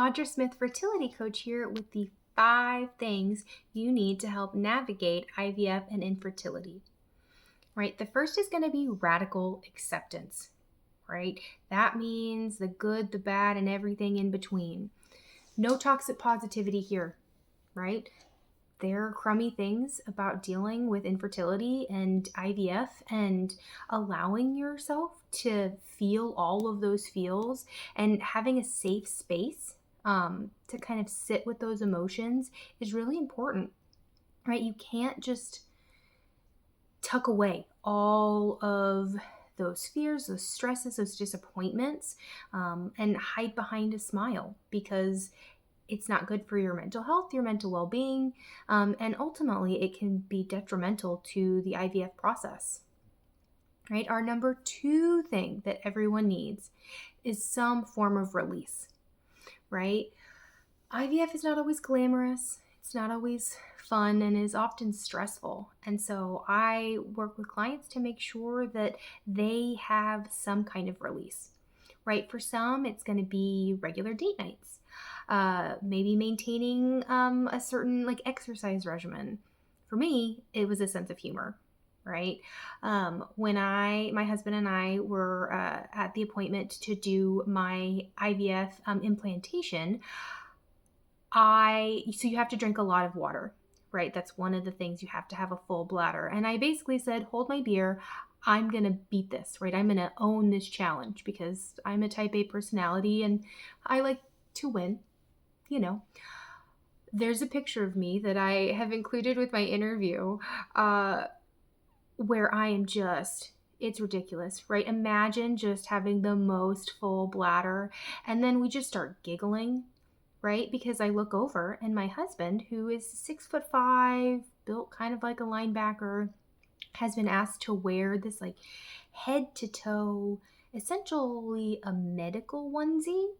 Audra Smith, fertility coach here with the 5 things you need to help navigate IVF and infertility. Right? The first is going to be radical acceptance, right? That means the good, the bad, and everything in between. No toxic positivity here, right? There are crummy things about dealing with infertility and IVF, and allowing yourself to feel all of those feels and having a safe space to kind of sit with those emotions is really important, right? You can't just tuck away all of those fears, those stresses, those disappointments, and hide behind a smile, because it's not good for your mental health, your mental well-being, and ultimately it can be detrimental to the IVF process, right? Our number 2 thing that everyone needs is some form of release, right? IVF is not always glamorous. It's not always fun and is often stressful. And so I work with clients to make sure that they have some kind of release, right? For some, it's going to be regular date nights. Maybe maintaining a certain exercise regimen. For me, it was a sense of humor, right? When my husband and I were at the appointment to do my IVF implantation, so you have to drink a lot of water, right? That's one of the things. You have to have a full bladder. And I basically said, hold my beer. I'm going to beat this, right? I'm going to own this challenge because I'm a type A personality and I like to win. There's a picture of me that I have included with my interview where I am it's ridiculous, right? Imagine just having the most full bladder, and then we just start giggling, right? Because I look over and my husband, who is 6'5", built kind of like a linebacker, has been asked to wear this head to toe, essentially a medical onesie,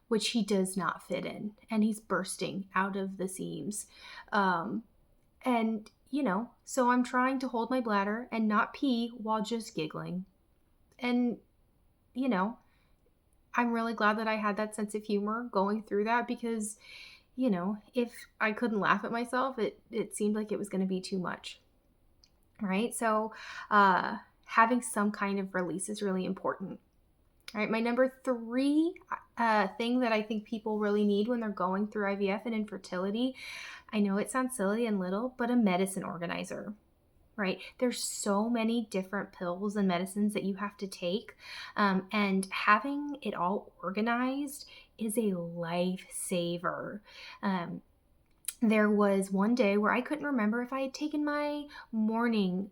which he does not fit in, and he's bursting out of the seams. So I'm trying to hold my bladder and not pee while just giggling. And, I'm really glad that I had that sense of humor going through that, because, if I couldn't laugh at myself, it seemed like it was going to be too much, right? So having some kind of release is really important. All right, my number 3 thing that I think people really need when they're going through IVF and infertility, I know it sounds silly and little, but a medicine organizer, right? There's so many different pills and medicines that you have to take, and having it all organized is a lifesaver. There was one day where I couldn't remember if I had taken my morning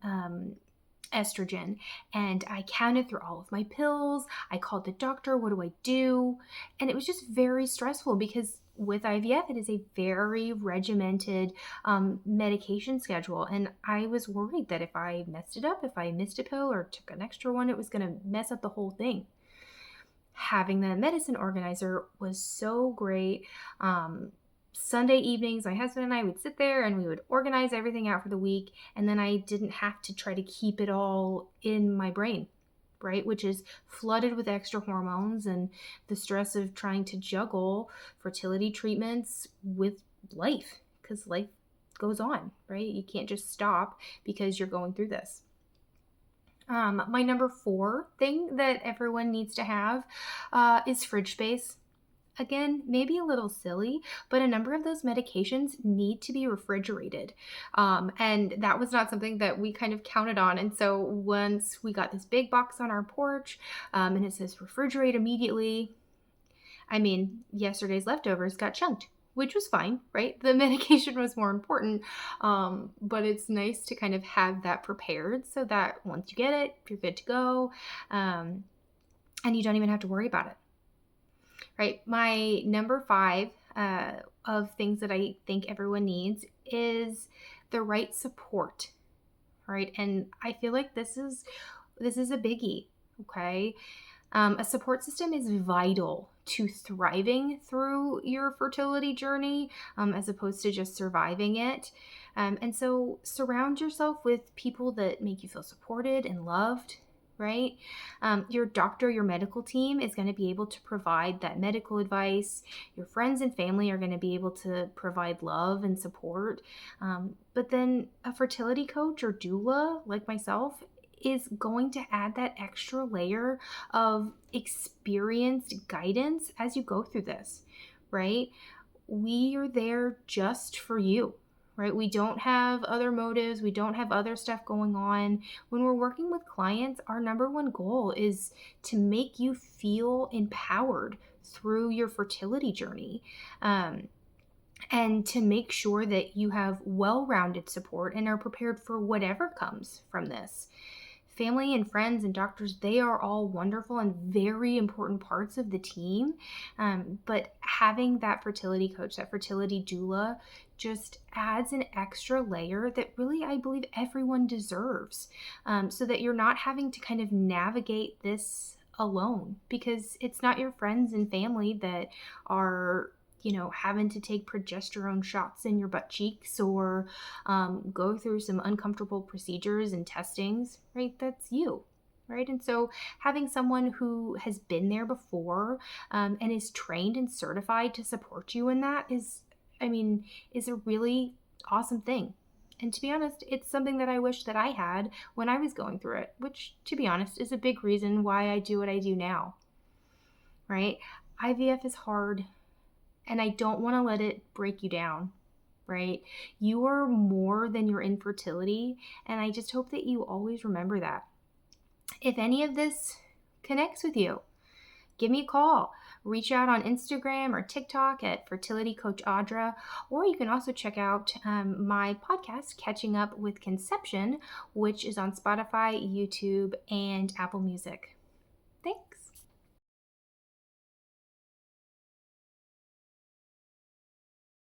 estrogen, and I counted through all of my pills. I called the doctor, what do I do? And it was just very stressful, because with IVF, it is a very regimented medication schedule. And I was worried that if I messed it up, if I missed a pill or took an extra one, it was going to mess up the whole thing. Having the medicine organizer was so great. Sunday evenings, my husband and I would sit there and we would organize everything out for the week. And then I didn't have to try to keep it all in my brain, right? Which is flooded with extra hormones and the stress of trying to juggle fertility treatments with life, because life goes on, right? You can't just stop because you're going through this. My number 4 thing that everyone needs to have is fridge space. Again, maybe a little silly, but a number of those medications need to be refrigerated. And that was not something that we kind of counted on. And so once we got this big box on our porch, and it says refrigerate immediately, yesterday's leftovers got chunked, which was fine, right? The medication was more important. But it's nice to kind of have that prepared so that once you get it, you're good to go. And you don't even have to worry about it. Right. My number 5 of things that I think everyone needs is the right support. Right. And I feel like this is a biggie. Okay. A support system is vital to thriving through your fertility journey, as opposed to just surviving it. And so surround yourself with people that make you feel supported and loved. right? Your doctor, your medical team is going to be able to provide that medical advice. Your friends and family are going to be able to provide love and support. But then a fertility coach or doula, like myself, is going to add that extra layer of experienced guidance as you go through this, right? We are there just for you, right? We don't have other motives. We don't have other stuff going on. When we're working with clients, our number one goal is to make you feel empowered through your fertility journey. And to make sure that you have well rounded support and are prepared for whatever comes from this. Family and friends and doctors, they are all wonderful and very important parts of the team. But having that fertility coach, that fertility doula, just adds an extra layer that really I believe everyone deserves, so that you're not having to kind of navigate this alone, because it's not your friends and family that are having to take progesterone shots in your butt cheeks or go through some uncomfortable procedures and testings, right? That's you, right? And so having someone who has been there before and is trained and certified to support you in that is a really awesome thing. And to be honest, it's something that I wish that I had when I was going through it, which, to be honest, is a big reason why I do what I do now, right? IVF is hard, and I don't want to let it break you down, right? You are more than your infertility, and I just hope that you always remember that. If any of this connects with you, give me a call. Reach out on Instagram or TikTok at Fertility Coach Audra, or you can also check out my podcast, Catching Up with Conception, which is on Spotify, YouTube, and Apple Music. Thanks.